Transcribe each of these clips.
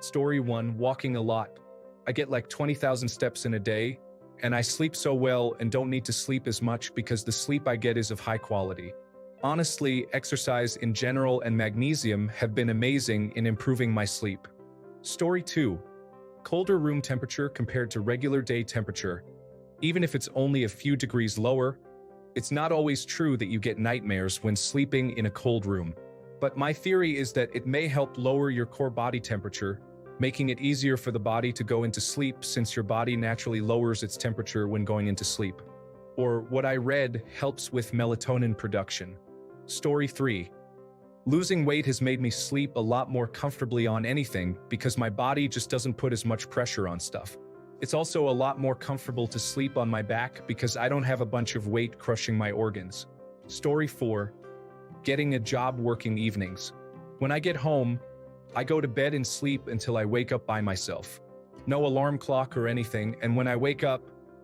Story 1, walking a lot. I get like 20,000 steps in a day, and I sleep so well and don't need to sleep as much because the sleep I get is of high quality. Honestly, exercise in general and magnesium have been amazing in improving my sleep. Story 2, colder room temperature compared to regular day temperature. Even if it's only a few degrees lower, it's not always true that you get nightmares when sleeping in a cold room. But my theory is that it may help lower your core body temperature, making it easier for the body to go into sleep since your body naturally lowers its temperature when going into sleep. Or what I read helps with melatonin production. Story 3. Losing weight has made me sleep a lot more comfortably on anything because my body just doesn't put as much pressure on stuff. It's also a lot more comfortable to sleep on my back because I don't have a bunch of weight crushing my organs. Story 4. Getting a job working evenings. When I get home, I go to bed and sleep until I wake up by myself. No alarm clock or anything, and when I wake up,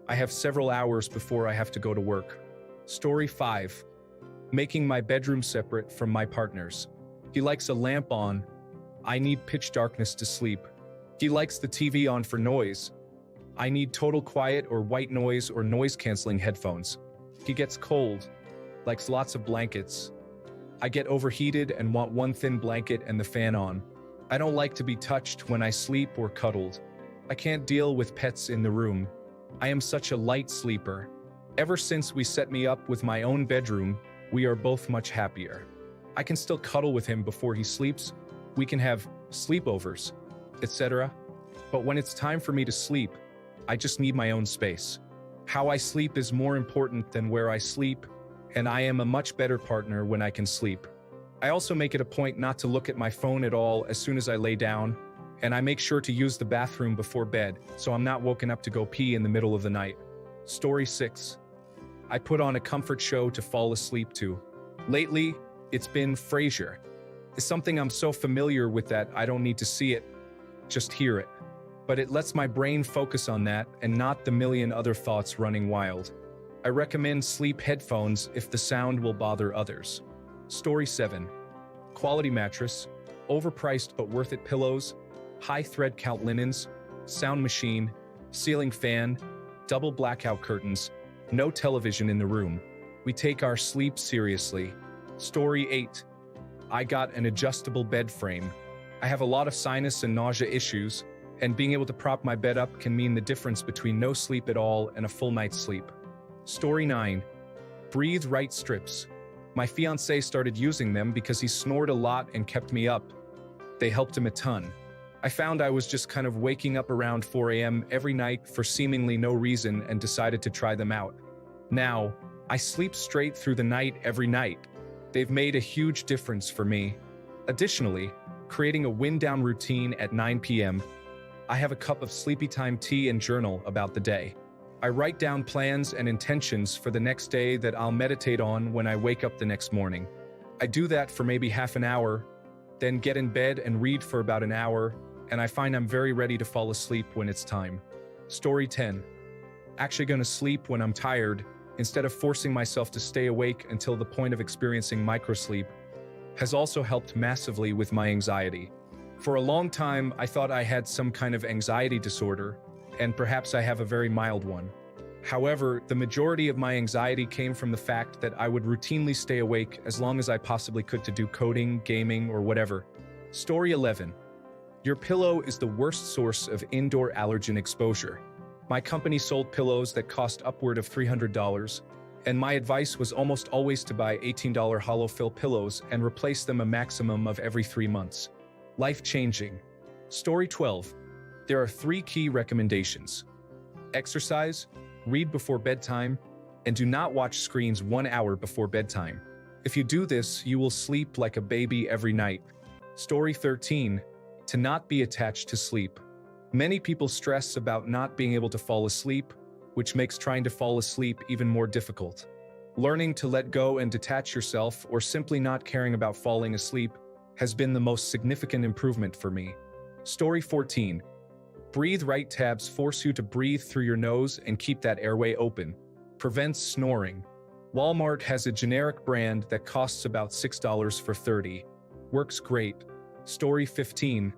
I have several hours before I have to go to work. Story 5. Making my bedroom separate from my partner's. He likes a lamp on. I need pitch darkness to sleep. He likes the TV on for noise. I need total quiet or white noise or noise-canceling headphones. He gets cold, likes lots of blankets. I get overheated and want one thin blanket and the fan on. I don't like to be touched when I sleep or cuddled. I can't deal with pets in the room. I am such a light sleeper. Ever since we set me up with my own bedroom, we are both much happier. I can still cuddle with him before he sleeps. We can have sleepovers, etc. But when it's time for me to sleep, I just need my own space. How I sleep is more important than where I sleep, and I am a much better partner when I can sleep. I also make it a point not to look at my phone at all as soon as I lay down, and I make sure to use the bathroom before bed so I'm not woken up to go pee in the middle of the night. Story 6. I put on a comfort show to fall asleep to. Lately, it's been Frasier. It's something I'm so familiar with that I don't need to see it, just hear it. But it lets my brain focus on that and not the million other thoughts running wild. I recommend sleep headphones if the sound will bother others. Story 7. Quality mattress, overpriced but worth it pillows, high thread count linens, sound machine, ceiling fan, double blackout curtains, no television in the room. We take our sleep seriously. Story 8. I got an adjustable bed frame. I have a lot of sinus and nausea issues, and being able to prop my bed up can mean the difference between no sleep at all and a full night's sleep. Story 9. Breathe Right strips. My fiancé started using them because he snored a lot and kept me up. They helped him a ton. I found I was just kind of waking up around 4 a.m. every night for seemingly no reason and decided to try them out. Now, I sleep straight through the night every night. They've made a huge difference for me. Additionally, creating a wind-down routine at 9 p.m., I have a cup of sleepy time tea and journal about the day. I write down plans and intentions for the next day that I'll meditate on when I wake up the next morning. I do that for maybe half an hour, then get in bed and read for about an hour, and I find I'm very ready to fall asleep when it's time. Story 10. Actually gonna sleep when I'm tired, instead of forcing myself to stay awake until the point of experiencing microsleep, has also helped massively with my anxiety. For a long time, I thought I had some kind of anxiety disorder, and perhaps I have a very mild one. However, the majority of my anxiety came from the fact that I would routinely stay awake as long as I possibly could to do coding, gaming, or whatever. Story 11. Your pillow is the worst source of indoor allergen exposure. My company sold pillows that cost upward of $300, and my advice was almost always to buy $18 hollow fill pillows and replace them a maximum of every 3 months. Life-changing. Story 12. There are 3 key recommendations. Exercise, read before bedtime, and do not watch screens 1 hour before bedtime. If you do this, you will sleep like a baby every night. Story 13. To not be attached to sleep. Many people stress about not being able to fall asleep, which makes trying to fall asleep even more difficult. Learning to let go and detach yourself, or simply not caring about falling asleep, has been the most significant improvement for me. Story 14. Breathe Right tabs force you to breathe through your nose and keep that airway open. Prevents snoring. Walmart has a generic brand that costs about $6 for 30. Works great. Story 15.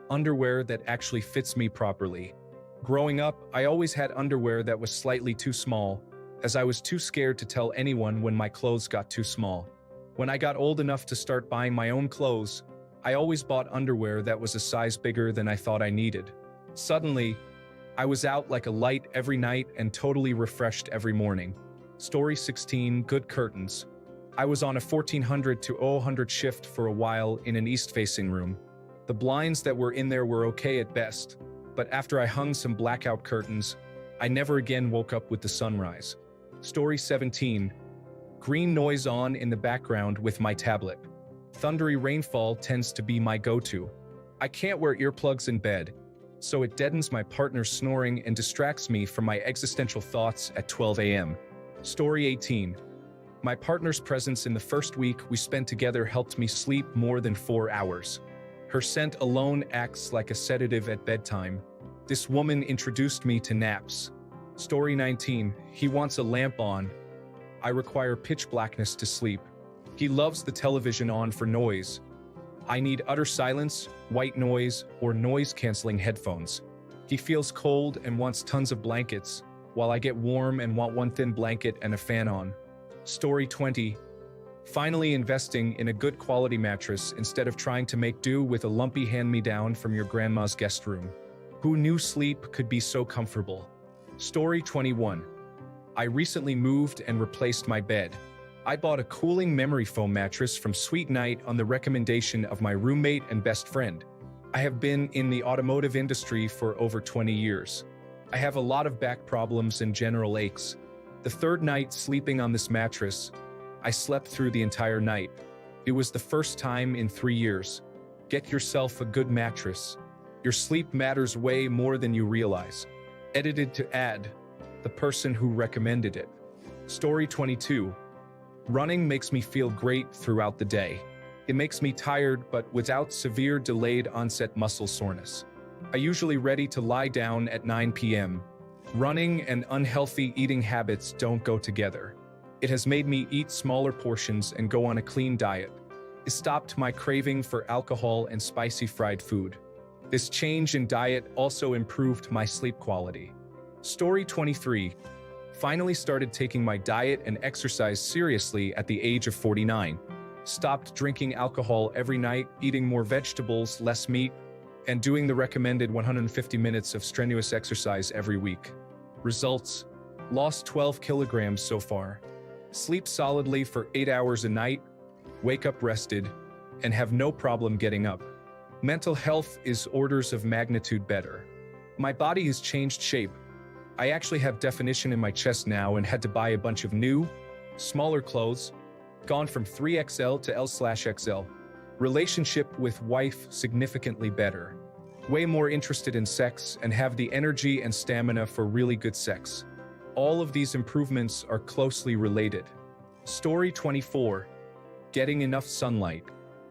underwear that actually fits me properly. Growing up, I always had underwear that was slightly too small, as I was too scared to tell anyone when my clothes got too small. When I got old enough to start buying my own clothes, I always bought underwear that was a size bigger than I thought I needed. Suddenly, I was out like a light every night and totally refreshed every morning. Story 16, Good Curtains. I was on a 1400 to 0000 shift for a while in an east-facing room. The blinds that were in there were okay at best, but after I hung some blackout curtains, I never again woke up with the sunrise. Story 17, Green noise on in the background with my tablet. Thundery rainfall tends to be my go-to. I can't wear earplugs in bed, so it deadens my partner's snoring and distracts me from my existential thoughts at 12 a.m. Story 18. My partner's presence in the first week we spent together helped me sleep more than 4 hours. Her scent alone acts like a sedative at bedtime. This woman introduced me to naps. Story 19. He wants a lamp on. I require pitch blackness to sleep. He loves the television on for noise. I need utter silence, white noise, or noise-canceling headphones. He feels cold and wants tons of blankets, while I get warm and want one thin blanket and a fan on. Story 20. Finally investing in a good quality mattress instead of trying to make do with a lumpy hand-me-down from your grandma's guest room. Who knew sleep could be so comfortable? Story 21. I recently moved and replaced my bed. I bought a cooling memory foam mattress from Sweet Night on the recommendation of my roommate and best friend. I have been in the automotive industry for over 20 years. I have a lot of back problems and general aches. The third night sleeping on this mattress, I slept through the entire night. It was the first time in 3 years. Get yourself a good mattress. Your sleep matters way more than you realize. Edited to add, the person who recommended it. Story 22. Running makes me feel great throughout the day. It makes me tired but without severe delayed onset muscle soreness. I usually ready to lie down at 9 p.m. Running and unhealthy eating habits don't go together. It has made me eat smaller portions and go on a clean diet. It stopped my craving for alcohol and spicy fried food. This change in diet also improved my sleep quality. Story 23. Finally started taking my diet and exercise seriously at the age of 49. Stopped drinking alcohol every night, eating more vegetables, less meat, and doing the recommended 150 minutes of strenuous exercise every week. Results: lost 12 kilograms so far. Sleep solidly for 8 hours a night, wake up rested, and have no problem getting up. Mental health is orders of magnitude better. My body has changed shape. I actually have definition in my chest now and had to buy a bunch of new, smaller clothes, gone from 3XL to L/XL. Relationship with wife significantly better. Way more interested in sex and have the energy and stamina for really good sex. All of these improvements are closely related. Story 24. Getting enough sunlight.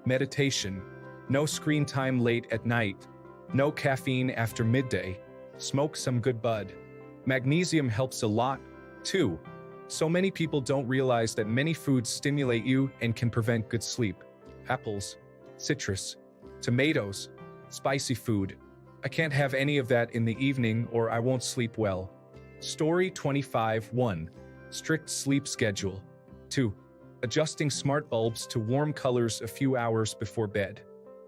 Meditation. No screen time late at night. No caffeine after midday. Smoke some good bud. Magnesium helps a lot, too. So many people don't realize that many foods stimulate you and can prevent good sleep. Apples, citrus, tomatoes, spicy food. I can't have any of that in the evening or I won't sleep well. Story 25. 1. Strict sleep schedule. 2. Adjusting smart bulbs to warm colors a few hours before bed.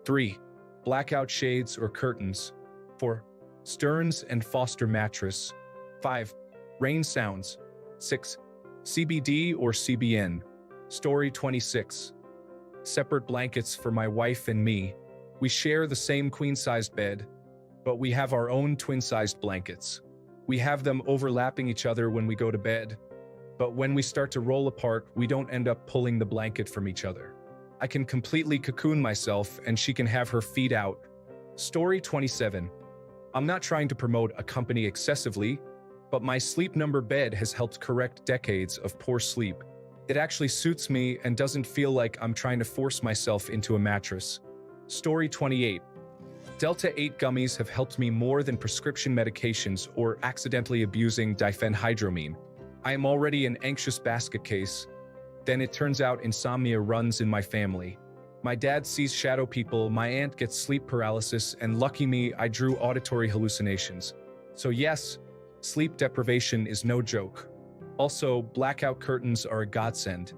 3. Blackout shades or curtains. 4. Stearns and Foster mattress. 5. Rain sounds. 6. CBD or CBN. Story 26. Separate blankets for my wife and me. We share the same queen-sized bed, but we have our own twin-sized blankets. We have them overlapping each other when we go to bed, but when we start to roll apart, we don't end up pulling the blanket from each other. I can completely cocoon myself and she can have her feet out. Story 27. I'm not trying to promote a company excessively, but my Sleep Number bed has helped correct decades of poor sleep. It actually suits me and doesn't feel like I'm trying to force myself into a mattress. Story 28. Delta 8 gummies have helped me more than prescription medications or accidentally abusing diphenhydramine. I am already an anxious basket case. Then it turns out insomnia runs in my family. My dad sees shadow people, my aunt gets sleep paralysis, and lucky me, I drew auditory hallucinations. So yes, sleep deprivation is no joke. Also, blackout curtains are a godsend.